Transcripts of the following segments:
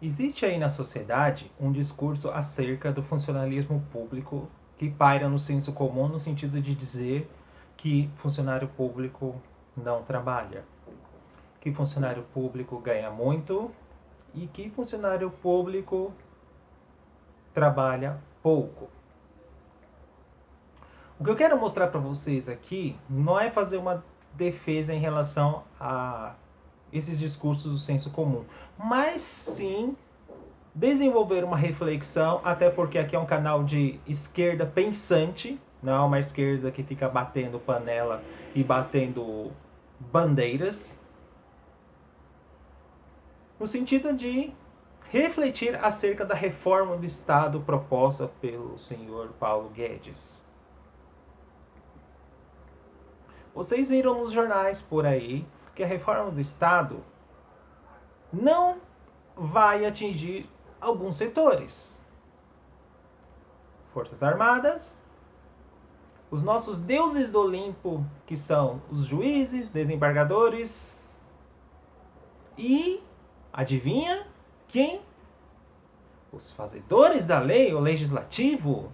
Existe aí na sociedade um discurso acerca do funcionalismo público que paira no senso comum no sentido de dizer que funcionário público não trabalha, que funcionário público ganha muito e que funcionário público trabalha pouco. O que eu quero mostrar para vocês aqui não é fazer uma defesa em relação a esses discursos do senso comum, mas sim desenvolver uma reflexão, até porque aqui é um canal de esquerda pensante, não é uma esquerda que fica batendo panela e batendo bandeiras, no sentido de refletir acerca da reforma do Estado proposta pelo senhor Paulo Guedes. Vocês viram nos jornais por aí que a reforma do Estado não vai atingir alguns setores. Forças Armadas, os nossos deuses do Olimpo, que são os juízes, desembargadores, e adivinha quem? Os fazedores da lei, o legislativo.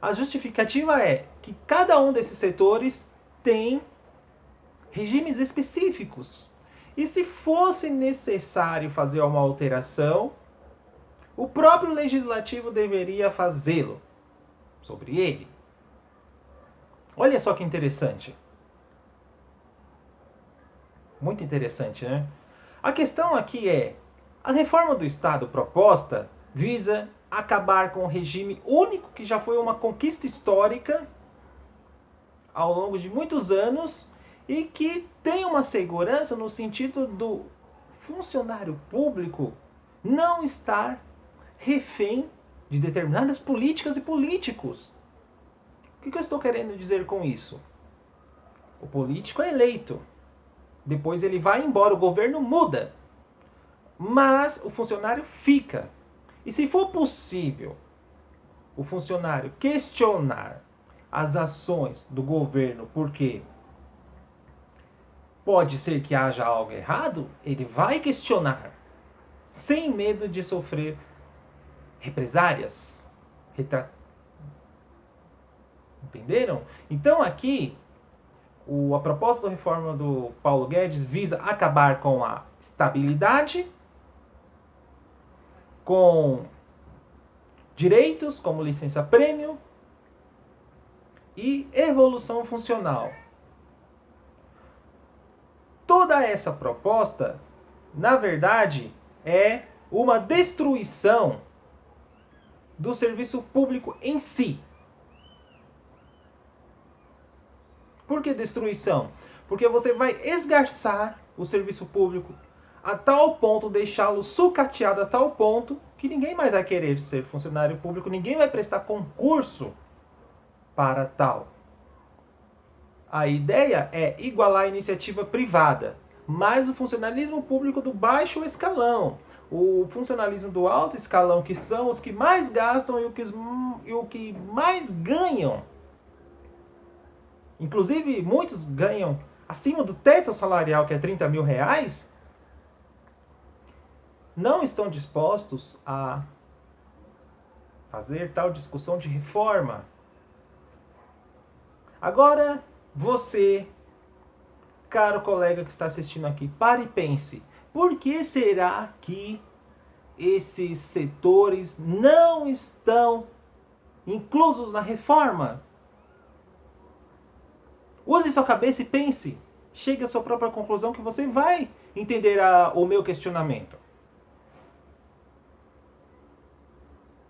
A justificativa é que cada um desses setores tem regimes específicos. E se fosse necessário fazer uma alteração, o próprio legislativo deveria fazê-lo sobre ele. Olha só que interessante. Muito interessante, né? A questão aqui é: a reforma do Estado proposta visa acabar com o regime único que já foi uma conquista histórica ao longo de muitos anos e que tem uma segurança no sentido do funcionário público não estar refém de determinadas políticas e políticos. O que eu estou querendo dizer com isso? O político é eleito, depois ele vai embora, o governo muda, mas o funcionário fica. E se for possível o funcionário questionar as ações do governo, porque pode ser que haja algo errado, ele vai questionar, sem medo de sofrer represárias. Entenderam? Então aqui, a proposta da reforma do Paulo Guedes visa acabar com a estabilidade, com direitos como licença-prêmio e evolução funcional. Toda essa proposta, na verdade, é uma destruição do serviço público em si. Por que destruição? Porque você vai esgarçar o serviço público a tal ponto, deixá-lo sucateado a tal ponto, que ninguém mais vai querer ser funcionário público, ninguém vai prestar concurso para tal. A ideia é igualar a iniciativa privada, mas o funcionalismo público do baixo escalão, o funcionalismo do alto escalão, que são os que mais gastam e o que mais ganham. Inclusive, muitos ganham acima do teto salarial, que é 30 mil reais, não estão dispostos a fazer tal discussão de reforma. Agora, você, caro colega que está assistindo aqui, pare e pense. Por que será que esses setores não estão inclusos na reforma? Use sua cabeça e pense. Chegue à sua própria conclusão que você vai entender o meu questionamento.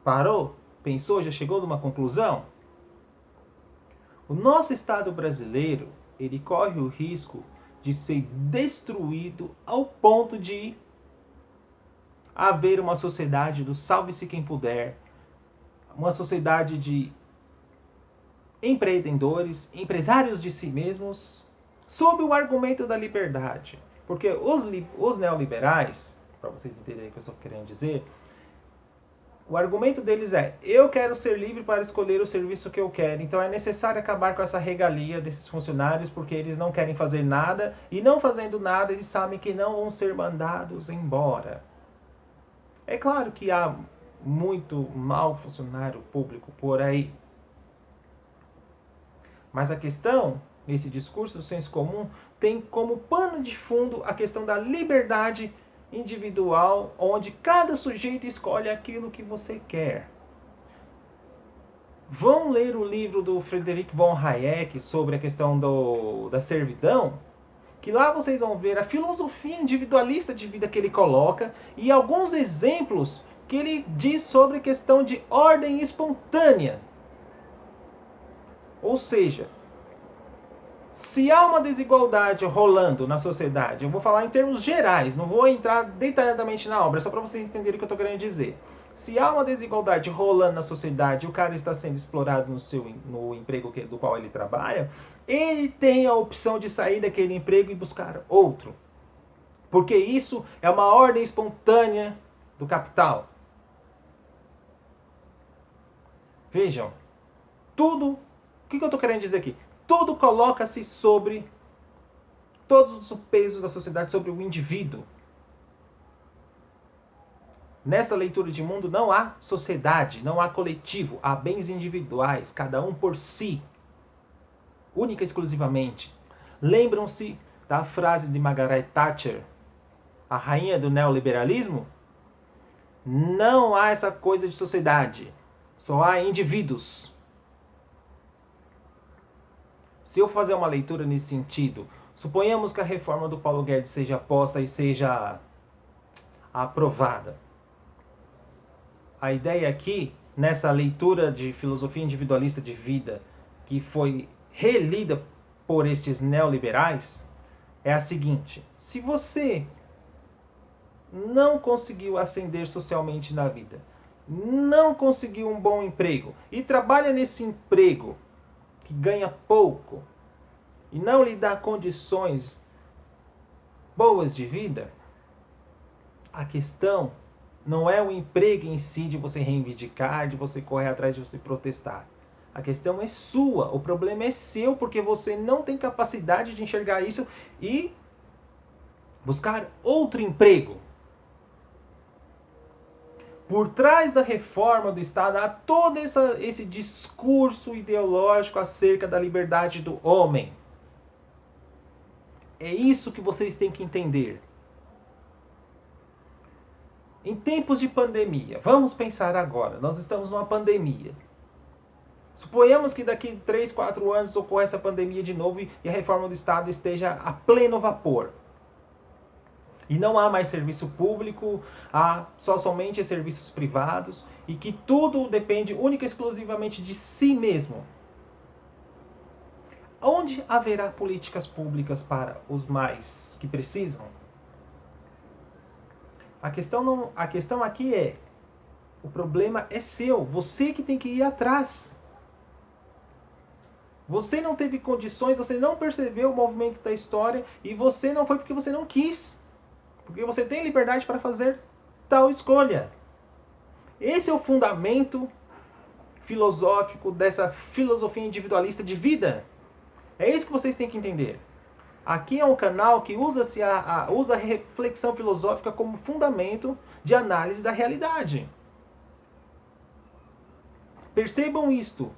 Parou? Pensou? Já chegou numa conclusão? O nosso Estado brasileiro, ele corre o risco de ser destruído ao ponto de haver uma sociedade do salve-se quem puder, uma sociedade de empreendedores, empresários de si mesmos, sob o argumento da liberdade. Porque os neoliberais, para vocês entenderem o que eu estou querendo dizer, O argumento deles é: eu quero ser livre para escolher o serviço que eu quero, então é necessário acabar com essa regalia desses funcionários, porque eles não querem fazer nada, e não fazendo nada, eles sabem que não vão ser mandados embora. É claro que há muito mau funcionário público por aí. Mas a questão, nesse discurso do senso comum, tem como pano de fundo a questão da liberdade individual, onde cada sujeito escolhe aquilo que você quer. Vão ler o livro do Friedrich von Hayek sobre a questão da servidão, que lá vocês vão ver a filosofia individualista de vida que ele coloca e alguns exemplos que ele diz sobre a questão de ordem espontânea. Ou seja, se há uma desigualdade rolando na sociedade, eu vou falar em termos gerais, não vou entrar detalhadamente na obra, só para vocês entenderem o que eu estou querendo dizer. Se há uma desigualdade rolando na sociedade e o cara está sendo explorado no emprego do qual ele trabalha, ele tem a opção de sair daquele emprego e buscar outro. Porque isso é uma ordem espontânea do capital. Vejam, tudo, o que eu estou querendo dizer aqui? Tudo coloca-se sobre todos os pesos da sociedade, sobre o indivíduo. Nessa leitura de mundo não há sociedade, não há coletivo, há bens individuais, cada um por si, única e exclusivamente. Lembram-se da frase de Margaret Thatcher, a rainha do neoliberalismo? Não há essa coisa de sociedade, só há indivíduos. Se eu fazer uma leitura nesse sentido, suponhamos que a reforma do Paulo Guedes seja posta e seja aprovada. A ideia aqui, nessa leitura de filosofia individualista de vida, que foi relida por estes neoliberais, é a seguinte: se você não conseguiu ascender socialmente na vida, não conseguiu um bom emprego e trabalha nesse emprego que ganha pouco e não lhe dá condições boas de vida, a questão não é o emprego em si de você reivindicar, de você correr atrás, de você protestar. A questão é sua, o problema é seu, porque você não tem capacidade de enxergar isso e buscar outro emprego. Por trás da reforma do Estado há todo esse discurso ideológico acerca da liberdade do homem. É isso que vocês têm que entender. Em tempos de pandemia, vamos pensar agora, nós estamos numa pandemia. Suponhamos que daqui 3, 4 anos ocorra essa pandemia de novo e a reforma do Estado esteja a pleno vapor. E não há mais serviço público, há somente serviços privados e que tudo depende única e exclusivamente de si mesmo. Onde haverá políticas públicas para os mais que precisam? A questão aqui é, o problema é seu, você que tem que ir atrás. Você não teve condições, você não percebeu o movimento da história e você não foi porque você não quis. Porque você tem liberdade para fazer tal escolha. Esse é o fundamento filosófico dessa filosofia individualista de vida. É isso que vocês têm que entender. Aqui é um canal que usa a reflexão filosófica como fundamento de análise da realidade. Percebam isto,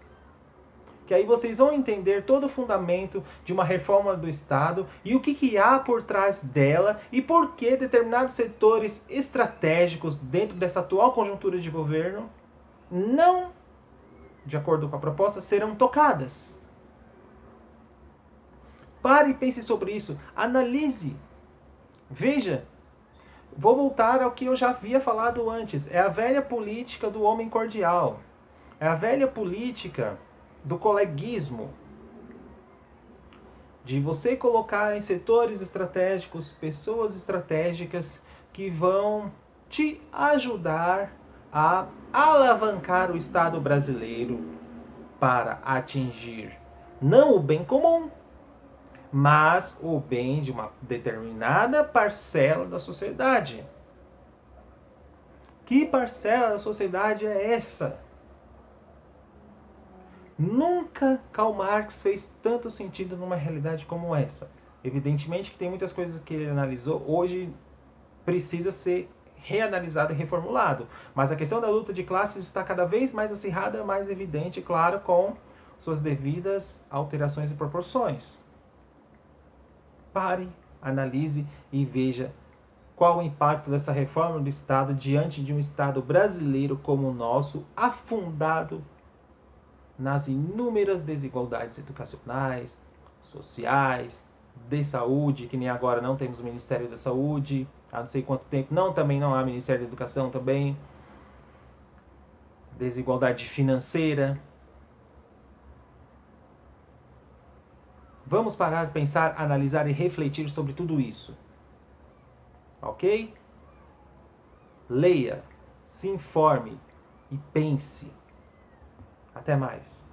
que aí vocês vão entender todo o fundamento de uma reforma do Estado e o que há por trás dela e por que determinados setores estratégicos dentro dessa atual conjuntura de governo não, de acordo com a proposta, serão tocadas. Pare e pense sobre isso. Analise. Veja. Vou voltar ao que eu já havia falado antes. É a velha política do homem cordial. É a velha política do coleguismo. De você colocar em setores estratégicos pessoas estratégicas que vão te ajudar a alavancar o Estado brasileiro para atingir não o bem comum, mas o bem de uma determinada parcela da sociedade. Que parcela da sociedade é essa? Nunca Karl Marx fez tanto sentido numa realidade como essa. Evidentemente que tem muitas coisas que ele analisou, hoje precisa ser reanalisado e reformulado. Mas a questão da luta de classes está cada vez mais acirrada, mais evidente, claro, com suas devidas alterações e proporções. Pare, analise e veja qual o impacto dessa reforma do Estado diante de um Estado brasileiro como o nosso, afundado nas inúmeras desigualdades educacionais, sociais, de saúde, que nem agora não temos o Ministério da Saúde, há não sei quanto tempo, também não há Ministério da Educação também, desigualdade financeira. Vamos parar, pensar, analisar e refletir sobre tudo isso. Ok? Leia, se informe e pense. Até mais.